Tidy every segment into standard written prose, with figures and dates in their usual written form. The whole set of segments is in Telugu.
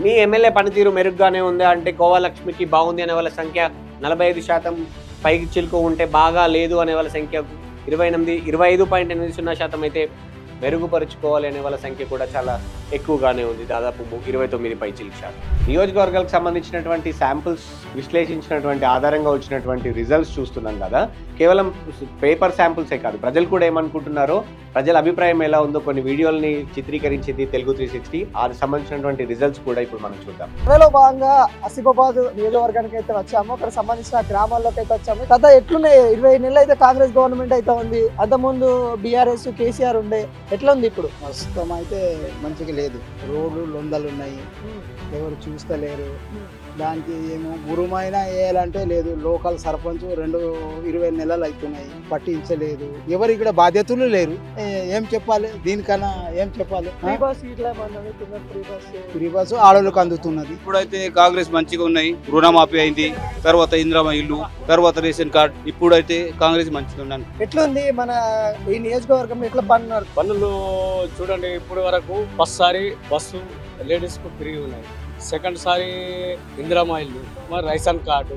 మీ ఎమ్మెల్యే పనితీరు మెరుగ్గానే ఉందా అంటే కోవా లక్ష్మికి బాగుంది అనే వాళ్ళ సంఖ్య 45% పైకి చిలుకు ఉంటే బాగా లేదు అనే వాళ్ళ సంఖ్య 25.80% అయితే మెరుగుపరుచుకోవాలి అనే వాళ్ళ సంఖ్య కూడా చాలా ఎక్కువగానే ఉంది. దాదాపు 29 పై చిలుకు శాతం. నియోజకవర్గాలకు సంబంధించినటువంటి శాంపుల్స్ విశ్లేషించినటువంటి ఆధారంగా వచ్చినటువంటి రిజల్ట్స్ చూస్తున్నాం కదా. కేవలం పేపర్ శాంపుల్సే కాదు, ప్రజలు కూడా ఏమనుకుంటున్నారో, ప్రజల అభిప్రాయం ఎలా ఉందో కొన్ని వీడియోల్ని చిత్రీకరించింది తెలుగు 360. అది సంబంధించినటువంటి రిజల్ట్స్ కూడా ఇప్పుడు మనం చూద్దాం. సర్వేలో భాగంగా ఆసిఫాబాద్ నియోజకవర్గానికి అయితే వచ్చాము. అక్కడ సంబంధించిన గ్రామాల్లోకి అయితే వచ్చాము. గత ఎట్లున్నాయి 20 నెలలు అయితే కాంగ్రెస్ గవర్నమెంట్ అయితే ఉంది. అంతకుముందు బీఆర్ఎస్ కేసీఆర్ ఉండే, ఎట్లా ఉంది ఇప్పుడు? ప్రస్తుతం అయితే మంచిగా లేదు. రోడ్లు లొందలు ఉన్నాయి, ఎవరు చూస్తలేరు. దానికి ఏమో గురుమైనా వేయాలంటే లేదు. లోకల్ సర్పంచ్ 20 నెలలు అవుతున్నాయి, పట్టించలేదు. ఎవరు ఇక్కడ బాధ్యతలు లేరు. ఏం చెప్పాలి దీనికన్నా, ఏం చెప్పాలి? ఫ్రీ బస్ ఆడోళ్ళకి అందుతున్నది. ఇప్పుడైతే కాంగ్రెస్ మంచిగా ఉన్నాయి. రుణమాఫీ అయింది, తర్వాత ఇందిరమ్మ ఇల్లు, తర్వాత రేషన్ కార్డ్. ఇప్పుడైతే కాంగ్రెస్ మంచిగా ఉన్నాను. ఎట్లుంది మన ఈ నియోజకవర్గం? ఎట్లా పనులు చూడండి, ఇప్పుడు వరకు ఫస్ట్ సారి బస్సు లేడీస్ కు ఫ్రీ ఉన్నాయి. సెకండ్ సారి ఇందిరమ్మ ఇల్లు, మరి రేషన్ కార్డు,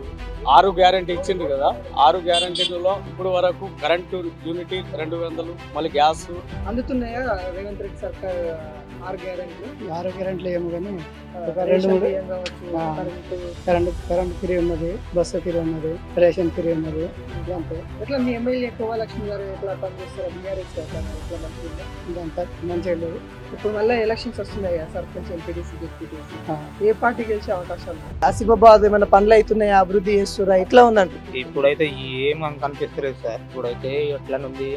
6 గ్యారంటీ ఇచ్చింది కదా. 6 గ్యారంటీలలో ఇప్పుడు వరకు కరెంటు యూనిటీ 200, మళ్ళీ గ్యాస్ అందుతున్నాయా రేవంత్ రెడ్డి సర్కార్? 6 గ్యారెంటీలు ఏమో కానీ కరెంట్ ఫ్రీ ఉన్నది, బస్సు ఫ్రీ ఉన్నది, రేషన్ ఫ్రీ ఉన్నది. ఎట్లా మీ ఎమ్మెల్యే కోవా లక్ష్మి గారు ఎట్లా పనిచేస్తారు? బీఆర్ఎస్ ఇదంతా మంచిగా లేదు. ఇప్పుడు మళ్ళీ ఎలక్షన్స్ వస్తున్నాయి, సర్పంచ్, ఎంపీటీసీ, డిప్యూటీసీ. ఏ పార్టీ గెలిచే అవకాశాలు? ఆసిఫాబాద్ ఏమైనా పనులు అవుతున్నాయి, అభివృద్ధి చేస్తురా? ఎట్లా ఉందంట? ఇప్పుడైతే ఏం కనిపిస్తలేదు సార్. ఇప్పుడైతే ఎట్లా ఉంది,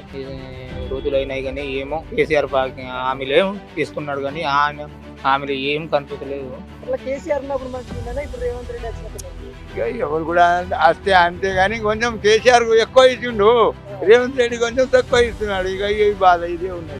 రోజులు అయినాయి కానీ ఏమో కేసీఆర్ హామీలు ఏం తీసుకున్నాడు కానీ హామీలు ఏం కనిపించలేదు. అట్లా కేసీఆర్ ఉన్నప్పుడు మంచిగా ఉందనే, ఇప్పుడు రేవంత్ రెడ్డి వచ్చినప్పుడు ఎవరు కూడా వస్తే అంతే కానీ కొంచెం కేసీఆర్ ఎక్కువ ఇచ్చిండు, రేవంత్ రెడ్డి కొంచెం తక్కువ ఇస్తున్నాడు. ఇక ఈ బాధ ఇదే ఉన్నది.